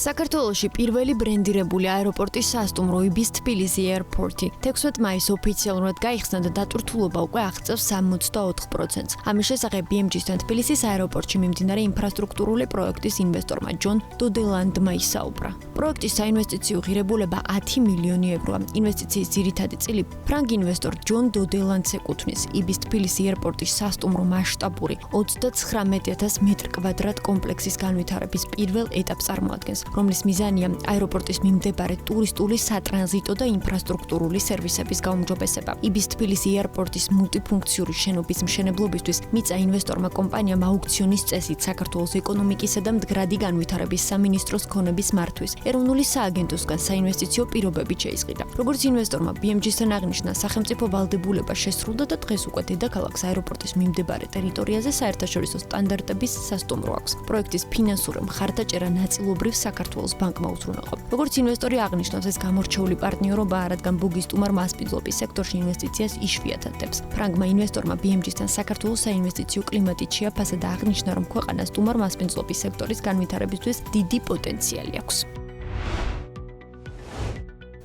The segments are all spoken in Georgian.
საქართველოში პირველი ბრენდირებული აეროპორტის სასტუმრო იბის თბილისი აეროპორტი 16 მაისს ოფიციალურად გაიხსნა და დატვირთულობა უკვე აღწევს 64%-ს. ამის შესახებ BMG-სთან თბილისის აეროპორტში მიმდინარე ინფრასტრუქტურული პროექტის ინვესტორმა ჯონ დოდელანდმა ისაუბრა. პროექტის საინვესტიციო ღირებულება 10 მილიონი ევროა. ინვესტიციის ძირითადი წილი ფრანგ ინვესტორ ჯონ დოდელანდს ეკუთვნის. იბის თბილისი აეროპორტის სასტუმრო მასშტაბური 39,000 მეტრ-კვადრატ კომპლექსის განვითარების პირველ ეტაპს წარმოადგენს, რომლის მიზანია აეროპორტის მიმდებარე ტურისტული სატრანზიტო და ინფრასტრუქტურული სერვისების გაუმჯობესება. იბის თბილისი აეროპორტის მულტიფუნქციური შენობის მშენებლობისთვის მიწა ინვესტორმა კომპანიამ აუქციონის წესით საქართველოს ეკონომიკისა და მდგრადი განვითარების სამინისტროს ქონების მართვის ეროვნული სააგენტოსგან საინვესტიციო პირობებით შეისყიდა. როგორც ინვესტორმა BMG-სთან აღნიშნა, სახელმწიფო ვალდებულება შესრულდა და დღეს უკვე დედაქალაქს აეროპორტის მიმდებარე ტერიტორიაზე საერთაშორისო სტანდარტების სასტუმრო აქვს. პროექტის ფინანსური მხარდაჭერა ნაწილობრივ საქართველოს ბანკმა უზრუნველყო. როგორც ინვესტორი აღნიშნავს, ეს გამორჩეული პარტნიორობაა, რადგან ბუგის სტუმარ მასპინძლობის სექტორში ინვესტიციას იშვიათად დებს. ფრანგმა ინვესტორმა BMG-სთან საქართველოს საინვესტიციო კლიმატით შეაფასა და აღნიშნა, რომ ქვეყანას სტუმარ მასპინძლობის სექტორის განვითარებისთვის დიდი პოტენციალი აქვს.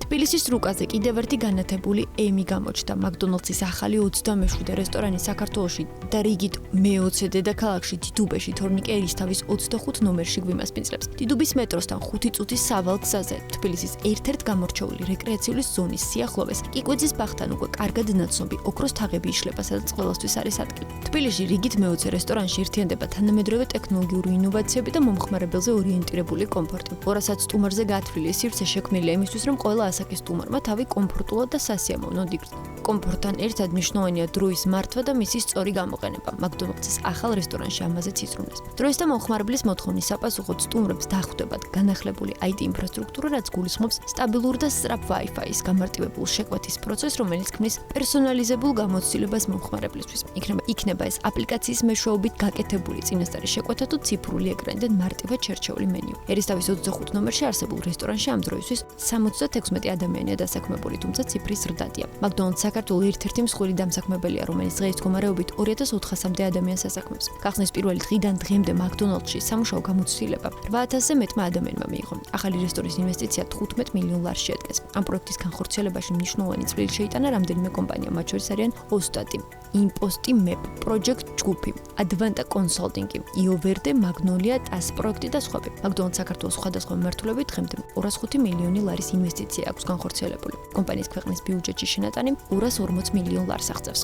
თბილისის რუკაზე კიდევ ერთი განათებული ემი გამოჩნდა. მაკდონალდსის ახალი 27 რესტორანი საქართველოში და რიგით მე-20 დედაქალაქში დიდუბეში თორნიკე ერისთავის 25 ნომერში გვიმასპინძლებს. დიდუბის მეტროსთან 5 წუთის სავალ გზაზე თბილისის ერთ-ერთ გამორჩეული რეკრეაციული ზონის სიახლოვეს კიკვეძის ბაღთან უკვე კარგად ნაცნობი ოქროს თაღები იშლება, სადაც ყველასთვის არის ადგილი. თბილისში რიგით მე-20 რესტორანში ერთიანდება თანამედროვე ტექნოლოგიური ინოვაციები და მომხმარებელზე ორიენტირებული კომფორტი. 200 სტუმარზე გათვლილი სივრცე შექმნილია იმისთვის, რომ ყველა ასაკის სტუმარმა თავი კომფორტულად და სასიამოვნოდ იგრძნოს. კომფორტთან ერთად მნიშვნელოვანია დროის მართვა და მისი სწორი გამოყენება. მაკდონალდსის ახალ რესტორანში ამაზეც იზრუნეს. დროის და მომხმარებლის მოთხოვნის საპასუხოდ სტუმრებს დახვდებათ განახლებული IT ინფრასტრუქტურა, რაც გულისხმობს სტაბილურ და სწრაფ Wi-Fi-ის გამარტივებულ შეკვეთის პროცესს, რომელიც ქმნის პერსონალიზებულ გამოცდილებას მომხმარებლისთვის. იქნება ეს აპლიკაციის მეშვეობით გაკეთებული წინასწარი შეკვეთა თუ ციფრული ეკრანი და მარტივად შერჩეული მენიუ. ერისთავის 25 ნომერში არსებულ რესტორანში ამ დროისთვის 76 ადამიანია დასაქმებული, თუმცა ციფრი ზრდადია. მაკდონალდს საქართველოს ერთ-ერთი მსხვილი დამსაქმებელია, რომელიც დღეს მდგომარეობით 2400-მდე ადამიანს ასაქმებს. გახსნის პირველი დღიდან დღემდე მაკდონალდსში სამუშაო გამოცდილება 8000-ზე მეტმა ადამიანმა მიიღო. ახალი რესტორნის ინვესტიცია 15 მილიონ ლარს შეადგენს. ამ პროექტის განხორციელებაში მნიშვნელოვანი წვლილი შეიტანა რამდენიმე კომპანია, მათ შორის არიან ოსტატი, იმპოსტი, მეპ, პროჯექტ ჯგუფი, ადვანტა კონსალტინგი, იოვერდე, მაგნოლია, ტას პროექტი და სხვები. მაკდონალდს საქართველოს სხვადასხვა მიმართულებით დღემდე 205 მილიონი ლარის ინვესტიცია აქვს განხორციელებული. კომპანიის ქვეყნის ბიუჯეტში შენატანი 240 მილიონ ლარს აღწევს.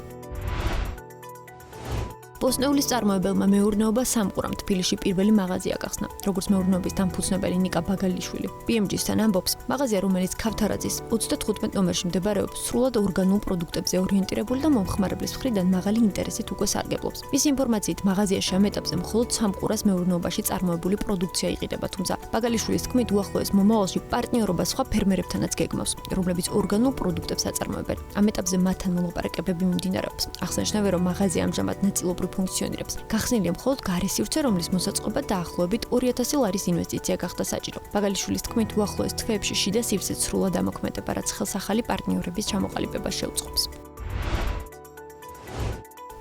ბოსნეულის წარმოებელმა მეურნეობა სამყურამ თბილისში პირველი მაღაზია გახსნა. როგორც მეურნეობის დამფუძნებელი ნიკა ბაგალიშვილი BMG-სთან ამბობს, მაღაზია, რომელიც ქავთარაძის 35 ნომერში მდებარეობს, სრულად ორგანულ პროდუქტებზე ორიენტირებული და მომხმარებლის მხრიდან მაღალი ინტერესით უკვე სარგებლობს. მისი ინფორმაციით, მაღაზიაში ამ ეტაპზე მხოლოდ სამყურას მეურნეობაში წარმოებული პროდუქცია იყიდება, თუმცა ბაგალიშვილის თქმით, უახლოეს მომავალში პარტნიორობა სხვა ფერმერებთანაც გეგმავს, რომლებიც ორგანულ პროდუქტებს აწარმოებენ. ამ ეტაპზე მათთან მოლაპარაკებები მიმდინარეობს. აღსანიშნავია, რომ მაღაზია ამჟამად ნაწილობრივ ფუნქციონირებს. გახსნილია მხოლოდ გარე სივრცე, რომლის მოსაწყობა დაახლოებით 2000 ლარის ინვესტიცია გახდა საჭირო. ბაგალიშვილის თქმით, უახლოეს თვეებში შიდა სივრცე სრულად ამოქმედება, რაც ხელს ახალი პარტნიორების ჩამოყალიბებას შეუწყობს.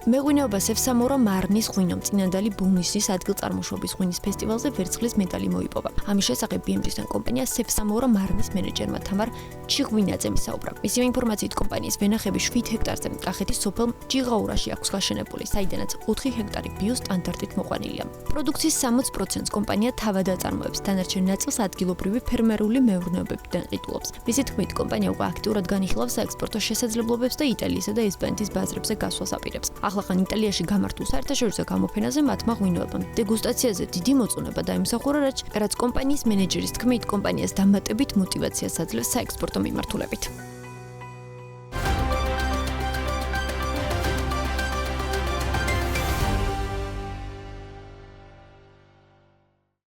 მეღვინეობა სევსამორა მარნის ღვინომ წინანდალი ბუნისის ადგილწარმოშობის ღვინის ფესტივალზე ვერცხლის медаლი მოიპოვა. ამის შესახებ BMG-სთან კომპანია სევსამორა მარნის მენეჯერმა თამარ ჩიღვინაძემ ისაუბრა. მისი ინფორმაციით, კომპანიის ვენახები 7 ჰექტარზე კახეთის სოფელ ჭიღაურაში აქვს გაშენებული, საიდანაც 4 ჰექტარი ბიო სტანდარტით მოყვანილია. პროდუქციის 60%-ს კომპანია თავად აწარმოებს, დანარჩენ ნაწილს ადგილობრივი ფერმერული მეურნეობებიდან ყიდულობს. მისი თქმით, კომპანია უკვე აქტიურად განიხილავს საექსპორტო შესაძლებლობებს და იტალიისა და ესპანეთის ბაზრებზე გასვლას აპირებს. ახლახან იტალიაში გამართულ საერთაშორისო გამოფენაზე მათმა ღვინოებამ დეგუსტაციაზე დიდი მოწონება დაიმსახურა, რაც კომპანიის მენეჯერის თქმით, კომპანიას დამატებით მოტივაციას აძლევს საექსპორტო მიმართულებით.